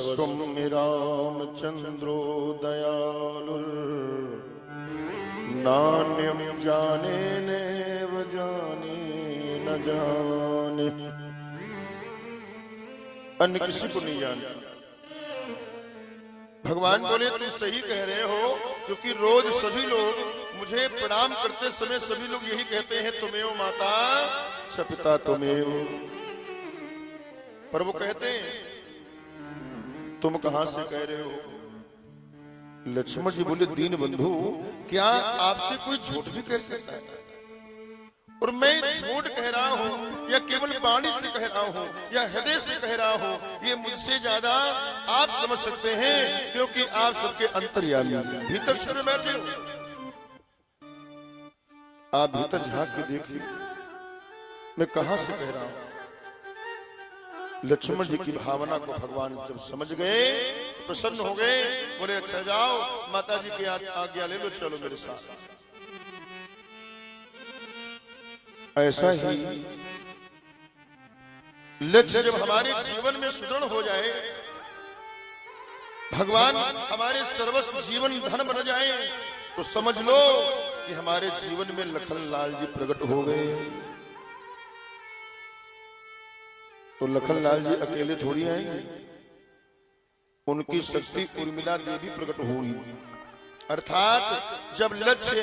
सर्वस्वं रामचंद्रो दयालुर् नान्यं जाने नैव जाने न जाने। अन्य किसी को नहीं जानता। भगवान बोले तुम सही कह रहे हो, क्योंकि रोज सभी लोग मुझे प्रणाम करते समय सभी लोग यही कहते हैं तुमेव माता च पिता तुमेव। पर वो कहते हैं तुम कहां से कह रहे हो? लक्ष्मण जी बोले दीन बंधु, क्या आपसे कोई झूठ भी कह सकता है? और मैं झूठ कह रहा हूं या केवल वाणी से कह रहा हूं या हृदय से कह रहा हूं, ये मुझसे ज्यादा आप समझ सकते हैं, क्योंकि आप सबके अंतर्यामी भीतर छिपे बैठे हो। आप भीतर झांक के देखिए मैं कहां से कह रहा हूं। लक्ष्मण जी की भावना को भगवान जब समझ गए, प्रसन्न हो गए, बोले अच्छा जाओ माता जी की आज्ञा ले लो, चलो मेरे साथ। ऐसा ही लक्ष्य जब हमारे जीवन में सुदृढ़ हो जाए, भगवान हमारे सर्वस्व जीवन धन बन जाए, तो समझ लो कि हमारे जीवन में लखनलाल जी प्रकट हो गए। तो लखनलाल जी अकेले थोड़ी आएंगे, उनकी शक्ति उर्मिला देवी प्रकट हुई। अर्थात जब लक्ष्य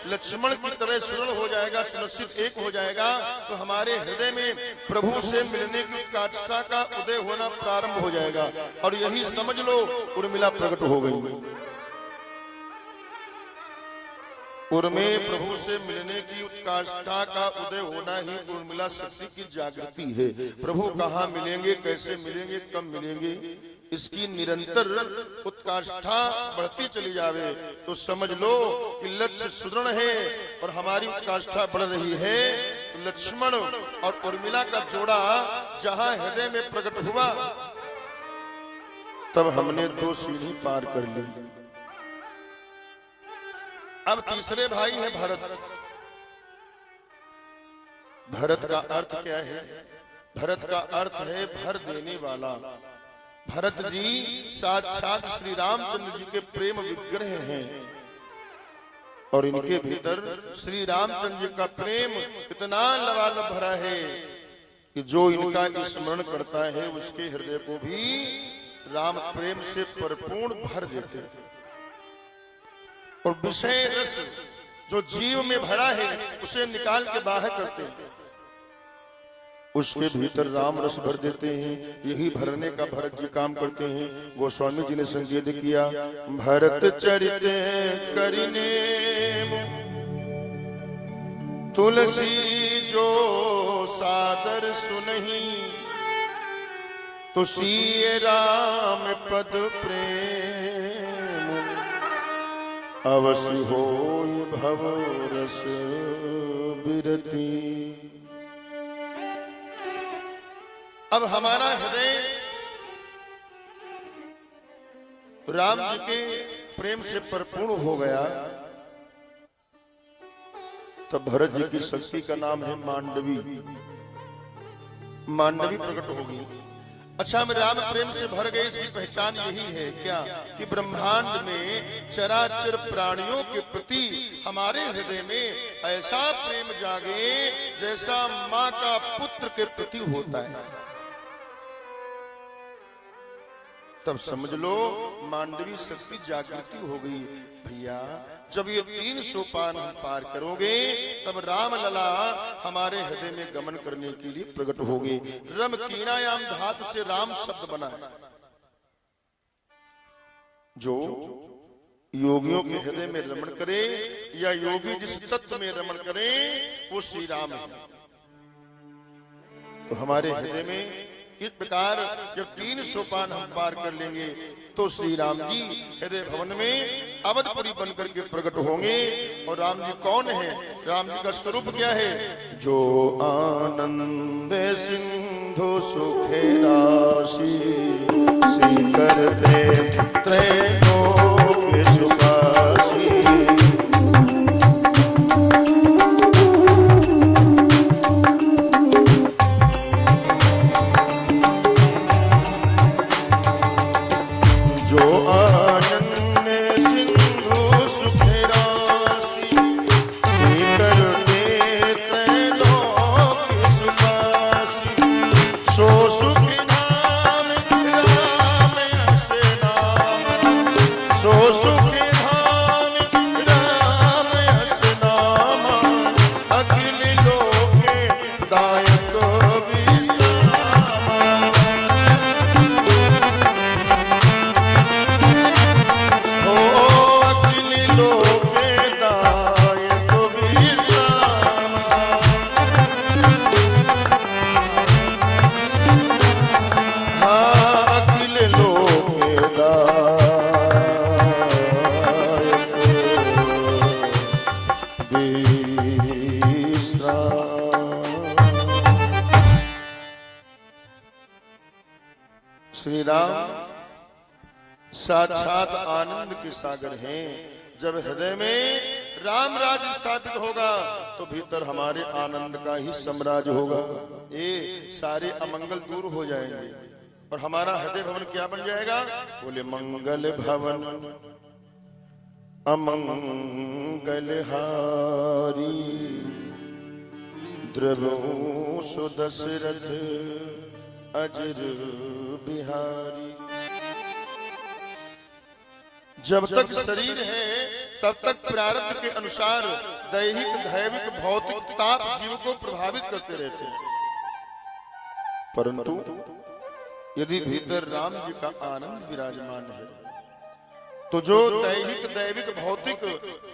लक्ष्मण की तरह सुदृढ़ हो जाएगा, सुनिश्चित एक हो जाएगा, तो हमारे हृदय में प्रभु से मिलने की उत्कंठा का उदय होना प्रारंभ हो जाएगा। और यही समझ लो उर्मिला प्रकट हो गई। उर्मे प्रभु से मिलने की उत्कंठा का उदय होना ही उर्मिला शक्ति की जागृति है। प्रभु कहाँ मिलेंगे, कैसे मिलेंगे, कब मिलेंगे, इसकी निरंतर उत्कंठा बढ़ती चली जावे, तो समझ लो कि लक्ष्य सुदृढ़ है और हमारी उत्कंठा बढ़ रही है। लक्ष्मण और उर्मिला का जोड़ा जहां हृदय में प्रकट हुआ, तब हमने 2 सीढ़ी पार कर ली। अब तीसरे भाई है भरत। भरत का अर्थ क्या है? भरत का अर्थ है भर देने वाला। भरत जी साक्षात श्री रामचंद्र जी के प्रेम विग्रह हैं, और इनके भीतर श्री रामचंद्र जी का प्रेम इतना लबालब भरा है कि जो इनका स्मरण करता है उसके हृदय को भी राम प्रेम से परिपूर्ण भर देते हैं। और विषय रस जो जीव में भरा है उसे निकाल के बाहर करते हैं, उसके भीतर राम रस भर देते हैं। यही भरने का भरत जी काम करते हैं। गोस्वामी जी ने संकेत किया, भरत चरित करिने तुलसी जो सादर सुनहि, तुसीय राम पद प्रेम, अवश्य होय भव रस बिरती। अब हमारा हृदय राम जी के प्रेम से परिपूर्ण हो गया, तब भरत जी की शक्ति का नाम है मांडवी। मांडवी प्रकट होगी। अच्छा, हम राम प्रेम से भर गए, इसकी पहचान यही है क्या कि ब्रह्मांड में चराचर प्राणियों के प्रति हमारे हृदय में ऐसा प्रेम जागे जैसा माँ का पुत्र के प्रति होता है। तब समझ लो मांडवी शक्ति जागृति हो गई। भैया जब ये 3 सोपान हम पार करोगे, तब राम लला हमारे हृदय में गमन करने के लिए प्रकट होंगे। रम कीनायाम धातु से राम शब्द बना है। जो योगियों के हृदय में रमण करे या योगी जिस तत्व में रमण करे वो श्री राम है। तो हमारे हृदय में इस प्रकार जब 3 सोपान हम पार कर लेंगे, तो श्री राम जी हृदय भवन में अवधपुरी बनकर के प्रकट होंगे। और राम जी कौन है? राम जी का स्वरूप क्या है? जो आनंद सिंधु सुखे राशि, शिखर प्रेम त्रैलोक्य सुखासी। जो आनंद सिंधु सुख राशि सीकर के त्रैलोक सुखासी सो सुख धाम राम यश नाम सो सुख धाम राम यश नाम अखिल लोके दायक विश्राम हो अखिल लोके दायक विश्राम हाँ अखिल लोके श्री राम साक्षात आनंद के सागर हैं। जब हृदय में राम राज्य स्थापित होगा तो भीतर हमारे आनंद का ही साम्राज्य होगा। ये सारे अमंगल दूर हो जाएंगे और हमारा हृदय भवन क्या बन जाएगा? बोले मंगल भवन अमंगलहारी द्रवो सुदशरथ अजर बिहारी। जब तक शरीर है तब तक प्रारब्ध के अनुसार दैहिक दैविक भौतिक ताप जीव को प्रभावित करते रहते हैं, परंतु यदि भीतर राम जी का आनंद विराजमान है तो जो दैहिक दैविक भौतिक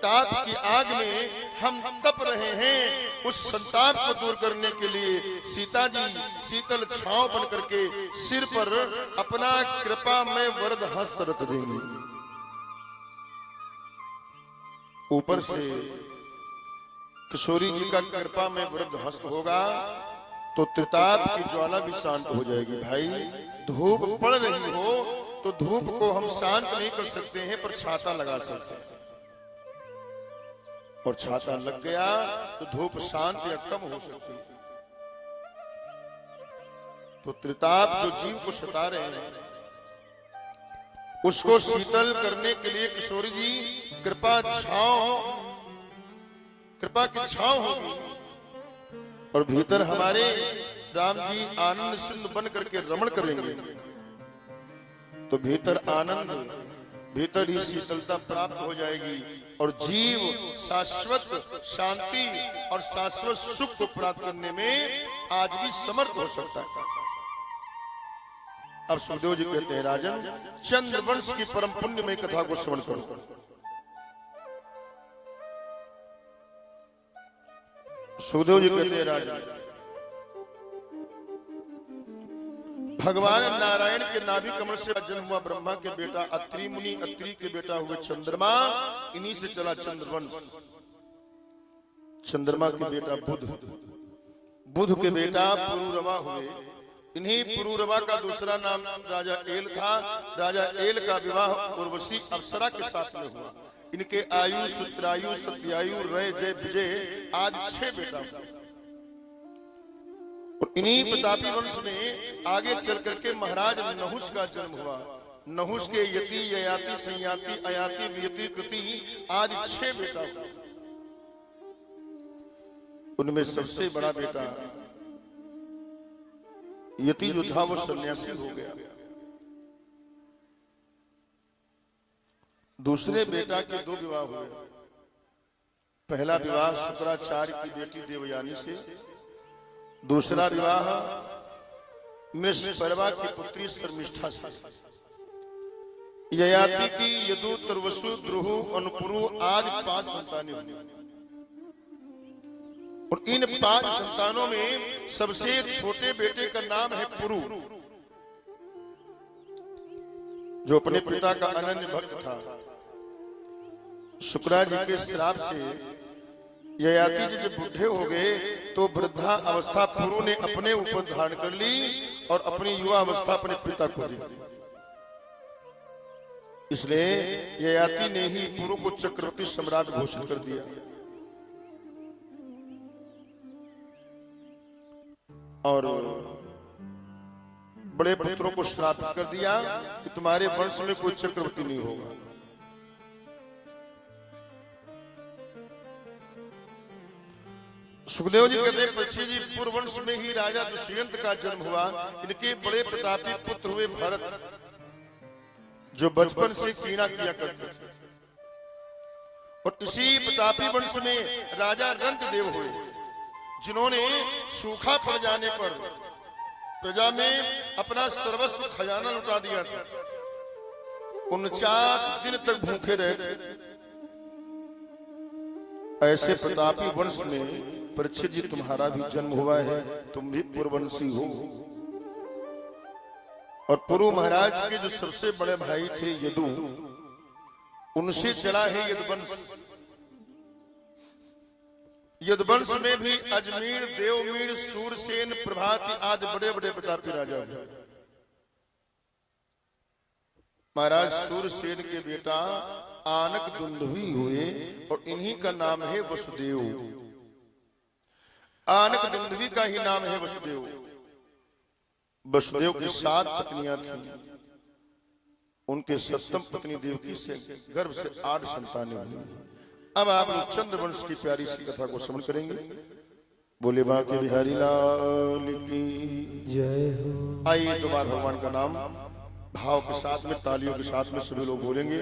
ताप की आग में हम तप रहे हैं उस संताप को दूर करने के लिए सीता जी शीतल छांव बन करके सिर पर अपना कृपा में वरद हस्त रख देंगी। ऊपर से किशोरी जी का कृपा में वरद हस्त होगा तो त्रिताप की ज्वाला भी शांत हो जाएगी। भाई धूप पड़ रही हो तो धूप को हम शांत नहीं कर सकते हैं पर छाता लगा सकते हैं, और छाता लग गया तो धूप शांत या कम हो सकती है। तो त्रिताप जो जीव को सता रहे हैं उसको शीतल करने के लिए किशोरी जी कृपा की छांव होगी और भीतर हमारे राम जी आनंद सिंधु बन करके रमण करेंगे तो भीतर आनंद भीतर ही शीतलता प्राप्त हो जाएगी और जीव शाश्वत शांति और शाश्वत सुख को प्राप्त करने में आज भी समर्थ हो सकता है। अब सुखदेव जी कहते हैं राजन चंद्रवंश की परम पुण्यमय कथा को श्रवण करो। सुखदेव जी कहते हैं राजन भगवान नारायण के नाभि कमल से जन्म हुआ ब्रह्मा के बेटा अत्रि मुनि, अत्रि के बेटा हुए चंद्रमा, इन्हीं से चला चंद्रवंश। चंद्रमा के बेटा बुध, बुध के बेटा पुरुरवा हुए। इन्हीं पुरुरवा का दूसरा नाम राजा एल था। राजा एल का विवाह उर्वशी अप्सरा के साथ में हुआ। इनके आयु सुत्रायु सत्यायु रय जय विजय आदि 6 बेटा हुए। और इन्हीं प्रतापी वंश में आगे चल करके महाराज नहुष का जन्म हुआ। नहुष के यति ययाति संयाति अयाति वियति कृति आदि 6 बेटा हुए। उनमें सबसे बड़ा बेटा यति जो था वो सन्यासी हो गया। दूसरे बेटा के 2 विवाह हुए। पहला विवाह शुक्राचार्य की बेटी देवयानी से, दूसरा विवाह मृषपर्वा की पुत्री शर्मिष्ठा से। ययाति की यदु तरवसु द्रुहु अनुपुरु आदि 5 संतानें हुई। और इन 5 संतानों में सबसे छोटे बेटे का नाम है पुरु, जो अपने पिता का अनन्य भक्त था। शुक्रा जी के श्राप से ययाति जी जब बुढ़े हो गए तो वृद्धा अवस्था पुरु ने अपने ऊपर धारण कर ली और अपनी युवा अवस्था अपने पिता को दी। इसलिए ययाति ने ही पुरु को चक्रवर्ती सम्राट घोषित कर दिया। और बड़े पुत्रों को श्रापित कर दिया कि तुम्हारे वंश में कोई चक्रवर्ती नहीं होगा। सुखदेव जी कहते हैं परीक्षित जी, पूर्व वंश में ही राजा दुष्यंत का जन्म हुआ। इनके बड़े प्रतापी पुत्र हुए भरत, जो बचपन से कीड़ा किया करते थे। और इसी प्रतापी वंश में राजा रंतदेव हुए, जिन्होंने सूखा पड़ जाने पर प्रजा में अपना सर्वस्व खजाना लुटा दिया था। 49 दिन तक भूखे रहे। ऐसे प्रतापी वंश में परीक्षित जी तुम्हारा भी जन्म हुआ है, तुम भी पूर्ववंशी हो। और पूर्व महाराज के जो सबसे बड़े भाई थे यदु, उनसे चला है यदुवंश। यदुवंश में भी अजमेर, देवमीर, सूरसेन, प्रभाति आदि बड़े बड़े प्रतापी राजा हुए। महाराज सूरसेन के बेटा आनक दुंदुभी हुए और इन्हीं का नाम है वसुदेव। आनक दुंदुभी का ही नाम है वसुदेव। वसुदेव की 7 पत्नियां थीं। उनके 7वीं पत्नी देवकी से गर्भ से 8 संतानें हुई। अब आप लोग चंद्रवंश की प्यारी सी कथा को श्रवण करेंगे। बोले बांके बिहारी लाल की जय हो। आइए दोबारा भगवान का नाम भाव के साथ में, तालियों के साथ में सभी लोग बोलेंगे।